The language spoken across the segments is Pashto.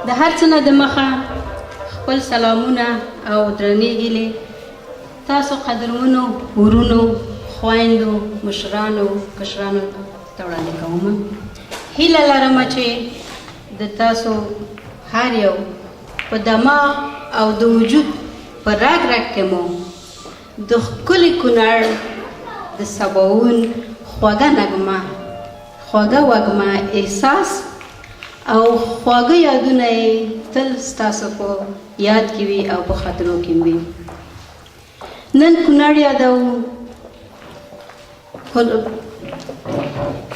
د هر څه نه د مخه خپل سلامونه او درنې هیلې تاسو قدرمنو ورونو خویندو مشرانو کشرانو ته وړاندې کوم. هیله لرم چې د تاسو هر یو په دماغ او د وجود په رګ رګ کې مو د ښکلي کونړ د سباوون خوږه نغمه خوږه وږمه احساس او خواږه یادونه یې تل ستاسو په یاد کې وي او په خاطرو کې وي. نن کونړ یادو،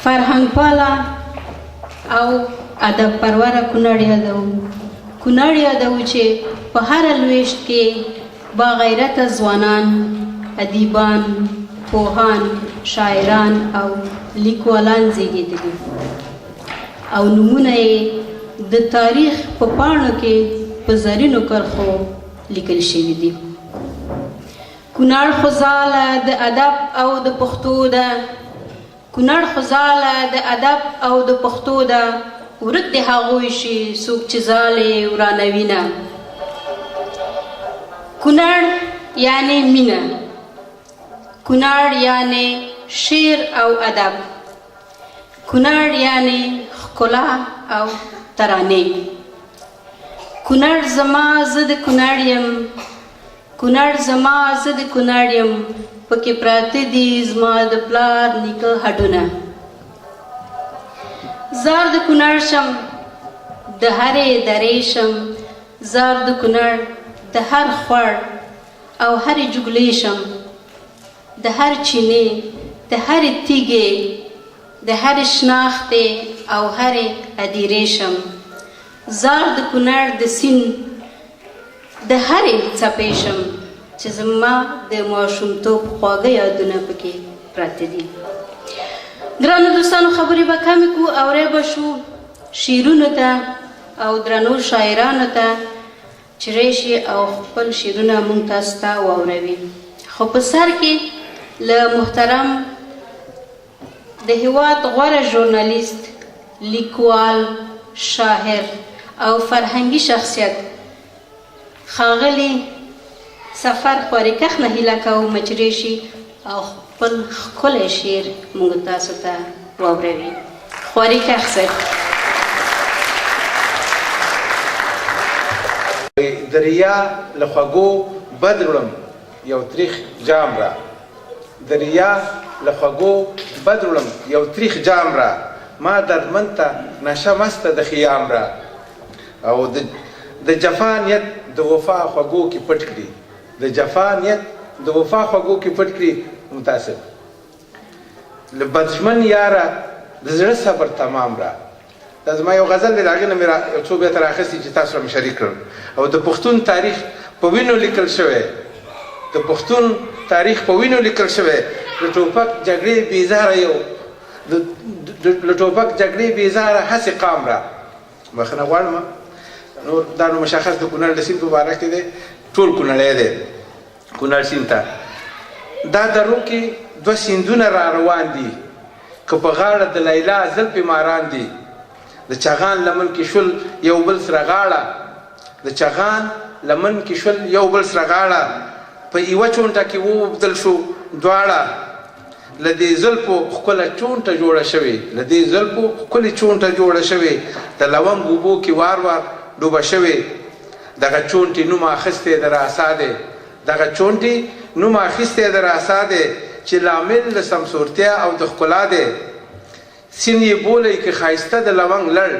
فرهنګ پاله او ادب پروره کونړ یادو. کونړ یادو چې په هره لویشت کې با غیرته ځوانان، ادیبان، پوهان، شاعران او لیکوالان زیږېدلي او نومونه یې د تاریخ په پاڼو کې په زرینو کرښو لیکل شوي دي. کونړ خو ځاله د ادب او د پښتو ده، کونړ خو ځاله د ادب او د پښتو ده، ورک د هغوی شي څوک چې ځالې ورانوینه. کونړ یعنی مینه، کونړ یعنی شعر او ادب، کونړ یعنی ښکلا او ترانې. کونړ زما زه د کونړ یم، کونړ زما زه د کونړ یم، پکې پراته دي زما د پلار نیکه هډونه. زار د کونړ شم د هرې درې شم، زار د کونړ د هر خوړ او هرې جګلې شم، د هر چینې د هرې تیږې د هرې شناختې او هرې ادیرې شم. زار د کونړ د سیند د هرې څپې شم چې زما د ماشومتوب خواږه یادونه پکې پراته دي. ګرانو دوستانو، خبرې به کمې کړو، اوری به شو شعرونو ته او درنو شاعرانو ته چې راشي او خپل شعرونه مونږ تاسو ته واوروي. خو په سر کې له محترم د هېواد غوره ژورنالیست، لیکوال، شاعر او فرهنګي شخصیت ښاغلي سفر خوارکخ نه هیله کوم چې راشي او خپل ښکلی شعر موږ تاسو ته واوروي. خوارکخ صاحب. د ریا له خوږو بد وړم یو تریخ جام را، د ریا له خوږو بد وړم یو تریخ جام را، ما دردمن ته نشه مسته د خیام را. او د جفا نیت د وفا خوږو کې پټ کړي، د جفا نیت د وفا خوږو کې پټ کړي. متاسف له بدشمن یاره د زړه صبر تمام را. دا زما یو غزل دی، د هغې نه مې یو څو بیته رااخیستي چې تاسو سره مې شریک کړل. او د پښتون تاریخ په وینو لیکل شوی، د پښتون تاریخ په وینو لیکل شوی. د ټوپک جګړې بېزاره یو له ټوپک جګړې بېزاره هسې قام را. بخښنه غواړم، نور دا نو مشخص د کونړ د سیند په باره کې دی، ټول کونړی دی کونړ سیند ته. دا درو کې دوه سیندونه را روان دي، که په غاړه د لیلا زلفې ماران دي. د چغان لمن کې شول یو بل سره غاړه، د چغان لمن کې شول یو بل سره غاړه، په یوه چونټه کې وبدل شو دواړه. له دې زلفو ښکله چونټه جوړه شوې، له دې زلفو ښکلې چونټه جوړه شوې، د لونګ اوبو کې وار وار ډوبه شوې. دغه چونټې نوم اخیستی د راسا دی، دغه چونټې نوم اخیستی د راسا دی، چې لامل د سمسورتیا او د ښکلا دی. سین یې بولی که ښایسته د لونګ لړ،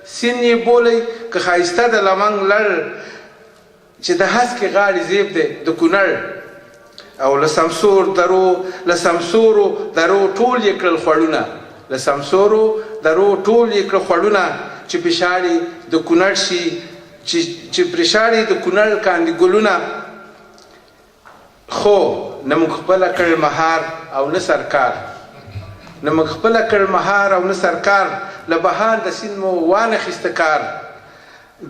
سین یې بولی که ښایسته د لونګ لړ، چې د هسکې غاړې زیب دی د کونړ. او له سمسورو درو ټول یې کړل خوړونه، له سمسورو درو ټول یې کړل خوړونه، چې پرېشاړي د کونړ شي، چې پرېشاړي د کونړ کاندي ګلونه. خو نه موږ خپله کړ مهار او نه سرکار، نه موږ خپله کړ مهار او نه سرکار، له بهار د سیند مو وانخیسته کار.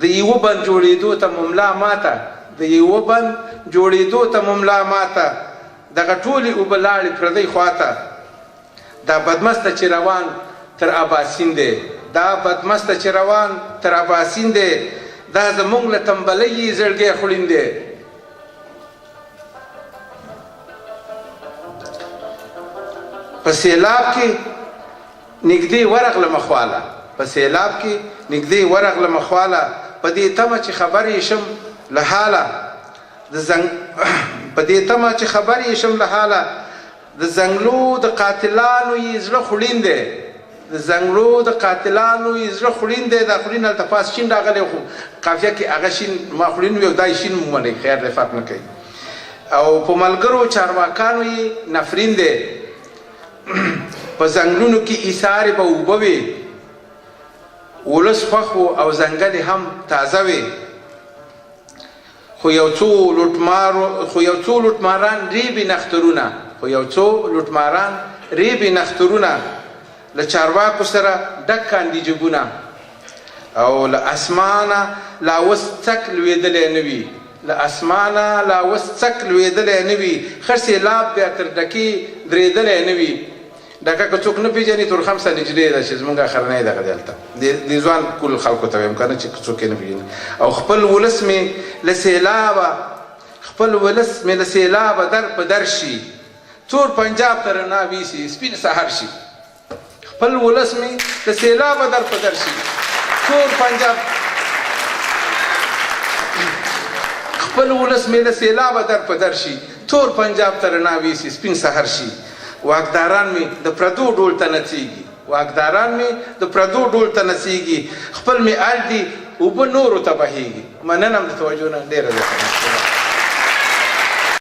د یوه بند جوړېدو ته مملا ماته، د یوه بند جوړېدو ته مملا ماته، دغه ټولې اوبه لاړې پردۍ خواته. دا بدمسته چې روان تر اباسین دی، دا بدمسته چې روان تر اباسین دی دا زمونږ له تنبلۍ زړګی خوړین دی په سیلاب کې نږدې ورغلمه خواله په سیلاب کې نږدې ورغلمه خواله په دې تمه چې خبر یې شم له حاله په دې تمه چې خبر یې شم له حاله د زنګلو د قاتلانو یې زړه خوړین دی د زنګلو د قاتلانو یې زړه خوړین دی دا خوړین هلته پاس شین راغلی خو قافیه کې هغه شین ما خوړین وي او دا یې شین ومنئ خیر دی فرق نه کوي او په ملګرو چارواکانو یې نفرین دی په زنګلونو کې ایثارې به اوبه وي ولس خوښ او ځنګلې هم تازه وي خو یو څو لوټماران ریبې نخترونه له چارواکو سره ډک کاندي جېبونه او له اسمانه لا اوس څک لوېدلی نه وي ښه سیلاب بیا تر ډکې درېدلی نه وي ډکه که څوک نه پېژني تورخمسه نجلۍ ده چې زموږ اخرنۍ دغه دی هلته د ځوان کل خلکو ته وایم که نه چې څوک یې نه پېژني او خپل ولس مې له سیلابه در په در شي تور پنجاب ته رڼا ویسي سپین سهار شي خپل ولس مې له سیلابه در په در شي تور پنجاب خپل ولس مې له سیلابه در په در شي تور پنجاب ته رڼا ویسي سپین سهار شي واکداران مې د پردو ډول ته نڅېږي خپل مې اړ دي اوبه نورو ته بهېږي مننه د توجه نه ډېره زیاته